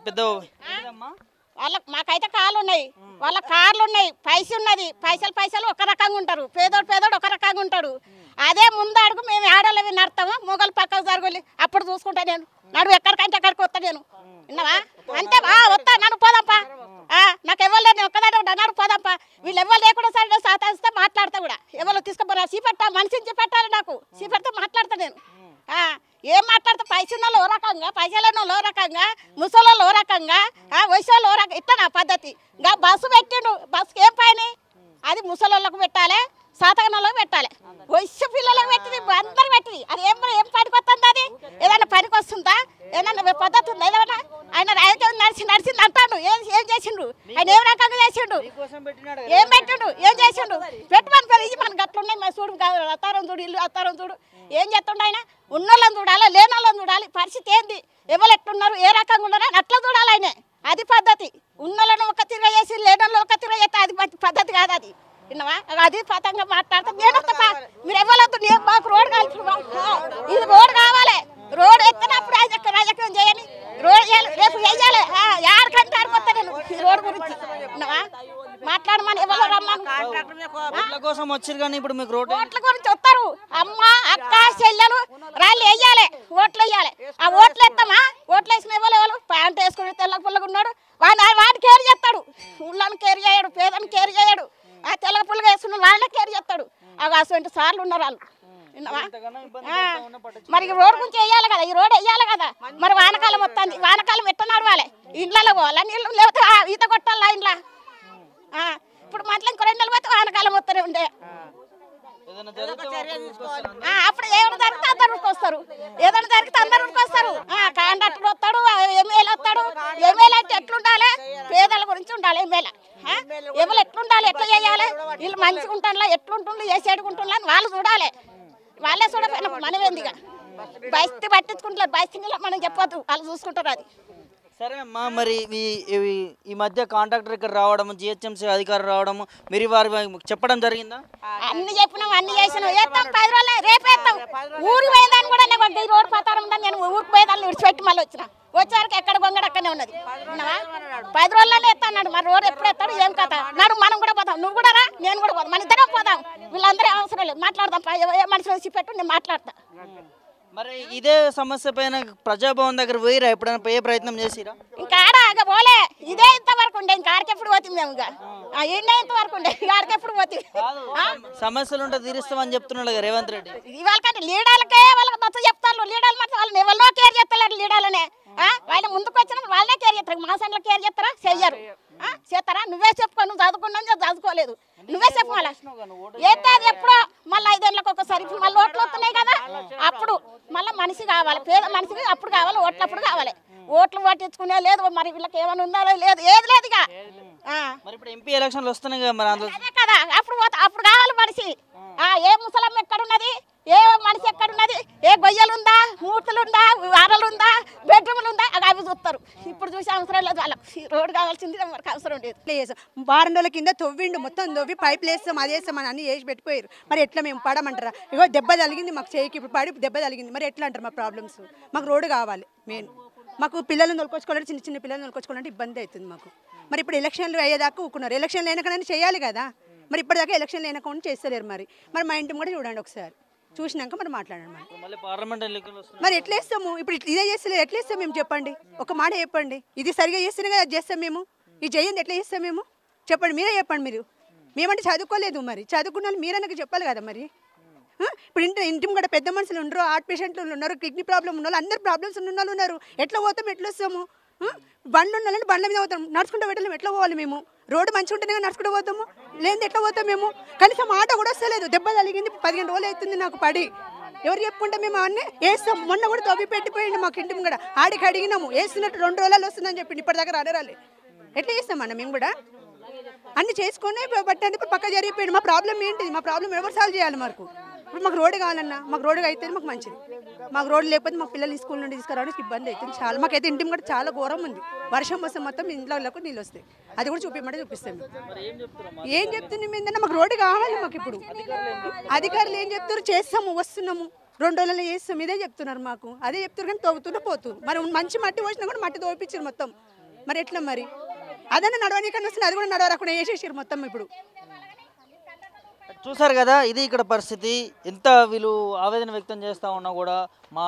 పెద్ద వాళ్ళకి మాకైతే కార్లు ఉన్నాయి, వాళ్ళ కార్లు ఉన్నాయి, పైసలు ఉన్నది, పైసలు ఒక రకంగా ఉంటారు, పేదోడు ఒక రకంగా ఉంటాడు. అదే ముందు అడుగు మేము ఆడోళ్ళవి నడతాము, మొగలు పక్కకు జరుగులి అప్పుడు చూసుకుంటా నేను నడువు ఎక్కడికంటే అక్కడికి వస్తా నేను విన్నావా అంతే వస్తా నన్ను పోదాంపా నాకు ఎవరు లేదు నేను ఒక్కదాన్ని నన్ను పోదాంపా వీళ్ళు ఎవరు లేకుండా సరే సాధిస్తే మాట్లాడతా కూడా ఎవరు తీసుకుపోరా సీపెట్టా మనిషిని చెప్పట్టాలి నాకు సీపెడితే మాట్లాడతా నేను ఏం మాట్లాడతా పైసలు ఓ రకంగా పైసలను ఓ రకంగా ముసలోళ్ళు ఓ రకంగా వయసులో ఓ రకంగా ఇట్లా నా పద్ధతి ఇంకా బస్సు పెట్టిండు బస్సుకి ఏం పైన అది ముసలోళ్ళకు పెట్టాలి సాతగనంలోకి పెట్టాలి వయసు పిల్లలకు పెట్టింది అందరు పెట్టింది అది ఏం పనికి వస్తుంది అది ఏదైనా పనికి వస్తుందా ఏదైనా పద్ధతి ఉందా ఏదైనా ఆయన రాజకీయం నడిచింది అంటాడు ఏం చేసిండు ఆయన ఏం రకంగా చేసిండు ఏం పెట్టిండు ఏం చేసిండు పెట్టమని పెరిగి మనకు అట్లున్నాయి మా చూడు అత్తారం చూడు ఇల్లు అత్తారం చూడు ఏం చేస్తుండ ఆయన ఉన్నోళ్ళని చూడాలి లేని వాళ్ళని చూడాలి పరిస్థితి ఏంది ఎవరు ఎట్లున్నారు ఏ రకంగా ఉన్నారు అని అట్లా చూడాలి ఆయన అది పద్ధతి ఉన్నోళ్ళను ఒక తిరగ చేసి లేని ఒక తిరగ చేస్తే అది పద్ధతి కాదు అది విన్నావా అది పతంగా మాట్లాడితే నేను మీరు ఎవరొద్దు నేను మాకు రోడ్ కావాలి ఇది రోడ్ కావాలి రోడ్ ఎత్తినప్పుడు రాజకీయం చేయని రోడ్ రేపు వేయాలి ఎవరికంటే ఆడుకొస్తా నేను ఈ రోడ్ గురించి విన్నావా మాట్లాడమని ఎవరో రమ్మని కోసం వచ్చారు కానీ ఇప్పుడు మీకు రోడ్ ఓట్ల గురించి వస్తారు అమ్మ అక్క చెల్లెలు రాళ్ళు వేయాలి ఓట్లు వేయాలి ఆ ఓట్లు వేస్తామా ఓట్లు వేసిన ఎవరు ప్యాంట్ వేసుకుని తెల్ల పుల్లగా ఉన్నాడు వాడిని కేర్ చేస్తాడు ఊళ్ళని కేర్ చేయడు పేదని కేర్ చేయడు ఆ తెల్ల పుల్లగా వేసుకున్న వాళ్ళనే కేర్ చేస్తాడు అవి అటువంటి సార్లు ఉన్నారు వాళ్ళు మరి రోడ్ గురించి వేయాలి కదా ఈ రోడ్ వేయాలి కదా మరి వానకాలం వస్తుంది వానకాలం ఎట్ట నడవాలి ఇండ్లలో పోవాలా నీళ్ళు లేకపోతే ఈత కొట్టాలా ఇంట్లో ఇప్పుడు మాటలు ఇంకో 2 నెలలు పోతే వానకాలం వస్తూనే ఉండే అప్పుడు ఏమైనా జరిగితే అందరు వస్తారు ఏదైనా జరిగితే అందరు వస్తారు కాంట్రాక్టర్ వస్తాడు ఎమ్మెల్యే వస్తాడు ఎమ్మెల్యే అంటే ఎట్లుండాలి పేదల గురించి ఉండాలి ఎమ్మెల్యే ఎవరు ఎట్లుండాలి ఎట్లా చేయాలి వీళ్ళు మంచిగా ఉంటాను ఎట్లుంటుండ్రు ఏ సైడ్కుంటుండ్రు అని వాళ్ళు చూడాలి వాళ్ళే చూడపోయినా మనం ఎందుగా బస్తి పట్టించుకుంటారు బస్తి మనం చెప్పొద్దు వాళ్ళు చూసుకుంటారు అది సరే అమ్మా మరి ఈ మధ్య కాంట్రాక్టర్ ఇక్కడ రావడం జిహెచ్ఎంసీ అధికారులు రావడం మీరు వారి చెప్పడం జరిగిందా అన్ని చెప్పినాం అన్ని చేసినాం వేస్తాం 10 రోజులు రేపేస్తాం ఊరికి పోయేదాన్ని కూడా ఈ రోడ్డు పతారం ఉందని నేను ఊరికి పోయేదాన్ని విడిచిపెట్టి మళ్ళీ వచ్చేవరకు ఎక్కడ గొంగడు అక్కడనే ఉన్నది 10 రోజుల్లోనే ఎత్తాడు మరి రోడ్ ఎప్పుడు ఎత్తాడు ఏం కథ నాడు మనం కూడా పోతాం నువ్వు కూడా రా నేను కూడా పోతాం మన ఇద్దరం పోదాం వీళ్ళందరూ అవసరం లేదు మాట్లాడదాం ఏ మనిషి వచ్చి పెట్టు నేను మాట్లాడతా మరి ఇదే సమస్య పైన ప్రజాభవన్ దగ్గర పోయిరా ఎప్పుడైనా పోయే ప్రయత్నం చేసిరా ఇంకా ఆడ పోలే ఇదే ఇంతవరకు ఉండే ఇంకా ఆడికెప్పుడు పోతుంది మేము ఇంకా ఇంతవరకు ఉండే ఆడికెప్పుడు పోతుంది సమస్యలు ఉంటే తీరుస్తామని చెప్తున్నాడు రేవంత్ రెడ్డి ఇవాళ కంటే లీడర్లకే వాళ్ళకి నచ్చ చెప్తారు లీడర్లు మాత్రం వాళ్ళని ఎవరినో కేర్ చేస్తలేరు లీడర్లనే వాళ్ళు ముందుకు వచ్చిన వాళ్ళనే కేర్ చేస్తారు మా సంట్లో కేర్ చేస్తారా చెయ్యరు చేస్తారా నువ్వే చెప్పుకో నువ్వు చదువుకున్నా చదువుకోలేదు నువ్వే చెప్పు మళ్ళీ అయితే అది ఎప్పుడో మళ్ళీ 5 ఏళ్ళకి ఒకసారి ఇప్పుడు మళ్ళీ ఓట్లు వస్తున్నాయి కదా అప్పుడు మళ్ళీ మనిషి కావాలి పేద మనిషికి అప్పుడు కావాలి ఓట్లప్పుడు కావాలి ఓట్లు పట్టించుకునే లేదు మరి వీళ్ళకి ఏమైనా ఉందా లేదు ఏది లేదు ఇక మరి ఇప్పుడు ఎంపీ ఎలక్షన్లు వస్తున్నాయి కదా మరి అదే కదా అప్పుడు కావాలి మనిషి ఏ ముసలమ్మ ఎక్కడున్నది ఏ మనిషి ఎక్కడున్నది ఏ గొయ్యలుందా మూటలుందా వారలుందా బెడ్రూమ్లు ఉందా అవి చూస్తారు ఇప్పుడు చూసే అవసరం లేదు వాళ్ళకి రోడ్డు కావాల్సింది మనకు అవసరం లేదు వారం రోజుల కింద తవ్విండు మొత్తం తవ్వి పైపులు వేస్తాం అది వేస్తాం అని అన్ని వేసి పెట్టిపోయారు మరి ఎట్లా మేము పడమంటారా ఇగో దెబ్బ తగిలింది మాకు చేయికి ఇప్పుడు పడి దెబ్బ తగిలింది మరి ఎట్లా అంటారు మా ప్రాబ్లమ్స్ మాకు రోడ్డు కావాలి మెయిన్ మాకు పిల్లలను తొలుకొచ్చుకోవాలంటే చిన్న పిల్లలను తొలుకొచ్చుకోవాలంటే ఇబ్బంది అవుతుంది మాకు మరి ఇప్పుడు ఎలక్షన్లు అయ్యేదాకా ఊకున్నారు ఎలక్షన్లు అయినాకనే చేయాలి కదా మరి ఇప్పటిదాకా ఎలక్షన్లు అయినాక చేస్తలేరు మరి మా ఇంటిని కూడా చూడండి ఒకసారి చూసినాక మరి మాట్లాడండి మరి ఎట్లా వేస్తాము ఇప్పుడు ఇదే చేస్తలేదు ఎట్లా వేస్తాం మేము చెప్పండి ఒక మాట చెప్పండి ఇది సరిగా చేస్తేనే కదా అది చేస్తాం మేము ఇది చేయండి ఎట్లా చేస్తాం మేము చెప్పండి మీరే చెప్పండి మీరు మేమంటే చదువుకోలేదు మరి చదువుకున్న వాళ్ళు మీరన్నా చెప్పాలి కదా మరి ఇప్పుడు ఇంటి కూడా పెద్ద మనుషులు ఉన్నారు హార్ట్ పేషెంట్లు ఉన్నారు కిడ్నీ ప్రాబ్లం ఉన్న వాళ్ళు అందరు ప్రాబ్లమ్స్ ఉన్న వాళ్ళు ఉన్నారు ఎట్లా పోతాం ఎట్లా వస్తాము బండ్లు ఉండాలంటే బండ్ల మీద పోతాం నడుచుకుంటూ పెట్టలేము ఎట్లా పోవాలి మేము రోడ్డు మంచిగా ఉంటేనే నడుచుకుంటూ పోతాము లేదు ఎట్లా పోతాం మేము కనీసం ఆటో కూడా వస్తలేదు దెబ్బ తగిలింది 15 రోజులు అవుతుంది నాకు పడి ఎవరు చెప్పుకుంటే మేము అన్నీ వేస్తాం మొన్న కూడా తవ్వి పెట్టిపోయింది మాకు ఇంటి కూడా ఆడికి అడిగినాము వేస్తున్నట్టు 2 రోజులు వస్తుందని చెప్పి ఇప్పటి దగ్గర అడరాలి ఎట్లా చేస్తామన్న మేము కూడా అన్ని చేసుకుని బట్టండి ఇప్పుడు పక్క జరిగిపోయింది మా ప్రాబ్లం ఏంటిది మా ప్రాబ్లం ఎవరు సాల్వ్ చేయాలి మాకు ఇప్పుడు మాకు రోడ్డు కావాలన్నా మాకు రోడ్డు అయితే మాకు మంచిది మాకు రోడ్డు లేకపోతే మా పిల్లలు స్కూల్ నుండి తీసుకురావడానికి ఇబ్బంది అవుతుంది చాలా మాకైతే ఇంటి కూడా చాలా ఘోరం ఉంది వర్షం వస్తే మొత్తం ఇంట్లోకి నీళ్ళు వస్తాయి అది కూడా చూపించమంటే చూపిస్తాం ఏం చెప్తున్నాం ఏంటంటే మాకు రోడ్డు కావాలి మాకు ఇప్పుడు అధికారులు ఏం చెప్తారు చేస్తాము వస్తున్నాము 2 రోజులలో చేస్తాం ఇదే చెప్తున్నారు మాకు. అదే చెప్తున్నారు కానీ తవ్వుతూనే పోతున్నారు. మరి మంచి మట్టి పోసినా కూడా మట్టి తోపించారు మొత్తం. మరి ఎట్లా మరి అదన్నా నడవనీకన్నా వస్తుంది, అది కూడా నడవరాకుండా వేసేసారు మొత్తం. ఇప్పుడు చూసారు కదా, ఇది ఇక్కడ పరిస్థితి. ఎంత వీళ్ళు ఆవేదన వ్యక్తం చేస్తూ ఉన్నా కూడా మా